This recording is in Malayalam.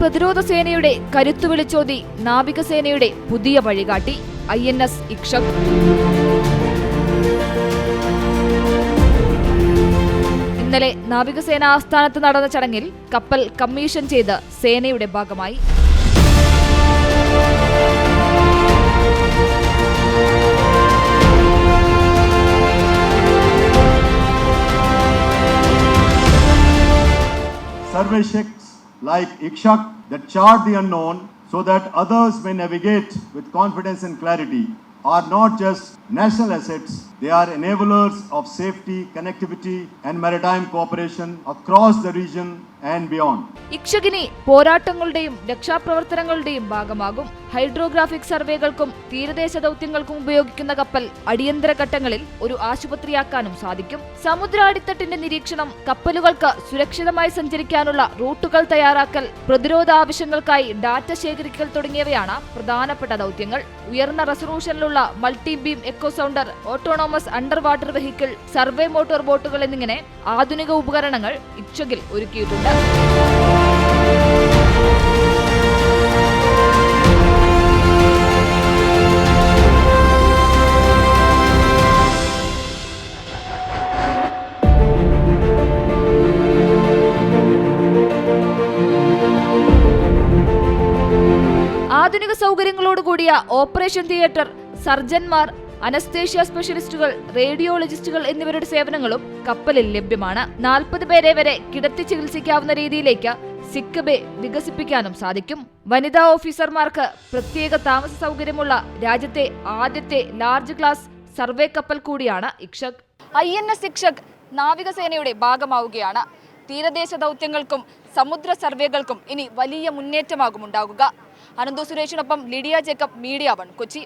പ്രതിരോധ സേനയുടെ കരുത്തു വിളിച്ചോതി നാവികസേനയുടെ പുതിയ വഴികാട്ടി INS ഇക്ഷക്. ഇന്നലെ നാവികസേന ആസ്ഥാനത്ത് നടന്ന ചടങ്ങിൽ കപ്പൽ കമ്മീഷൻ ചെയ്ത് സേനയുടെ ഭാഗമായി. Survey ships like Ikshak that chart the unknown so that others may navigate with confidence and clarity are not just national assets, they are enablers of safety, connectivity and maritime cooperation across the region and beyond. ഇക്ഷകിനി പോരാട്ടങ്ങളുടെയും രക്ഷാപ്രവർത്തനങ്ങളുടെയും ഭാഗമാകും. ഹൈഡ്രോഗ്രാഫിക് സർവേകൾക്കും തീരദേശ ദൗത്യങ്ങൾക്കും ഉപയോഗിക്കുന്ന കപ്പൽ അടിയന്തര ഘട്ടങ്ങളിൽ ഒരു ആശുപത്രിയാക്കാനും സാധിക്കും. സമുദ്രാടിത്തട്ടിന്റെ നിരീക്ഷണം, കപ്പലുകൾക്ക് സുരക്ഷിതമായി സഞ്ചരിക്കാനുള്ള റൂട്ടുകൾ തയ്യാറാക്കൽ, പ്രതിരോധ ആവശ്യങ്ങൾക്കായി ഡാറ്റ ശേഖരിക്കൽ തുടങ്ങിയവയാണ് പ്രധാനപ്പെട്ട ദൗത്യങ്ങൾ. ഉയർന്ന റെസൊല്യൂഷനിലുള്ള multi beam echo sounder, autonomous underwater vehicle, survey motor ബോട്ടുകൾ എന്നിങ്ങനെ ആധുനിക ഉപകരണങ്ങൾ ഇക്ഷകിൽ ഒരുക്കിയിട്ടുണ്ട്. ആധുനിക സൗകര്യങ്ങളോടുകൂടിയ ഓപ്പറേഷൻ തിയേറ്റർ, സർജൻമാർ, അനസ്തേഷ്യ സ്പെഷ്യലിസ്റ്റുകൾ, റേഡിയോളജിസ്റ്റുകൾ എന്നിവരുടെ സേവനങ്ങളും കപ്പലിൽ ലഭ്യമാണ്. 40 പേരെ വരെ കിടത്തി ചികിത്സിക്കാവുന്ന രീതിയിലേക്ക് സിക്ക് ബേ വികസിപ്പിക്കാനും സാധിക്കും. വനിതാ ഓഫീസർമാർക്ക് പ്രത്യേക താമസ സൗകര്യമുള്ള രാജ്യത്തെ ആദ്യത്തെ ലാർജ് ക്ലാസ് സർവേ കപ്പൽ കൂടിയാണ് ഇക്ഷക്. INS ഇക്ഷക് നാവികസേനയുടെ ഭാഗമാവുകയാണ്. തീരദേശ ദൗത്യങ്ങൾക്കും സമുദ്ര സർവേകൾക്കും ഇനി വലിയ മുന്നേറ്റമാകും ഉണ്ടാകുക. അനന്തു സുരേഷിനൊപ്പം ലിഡിയ ജേക്കബ്, മീഡിയ 1 കൊച്ചി.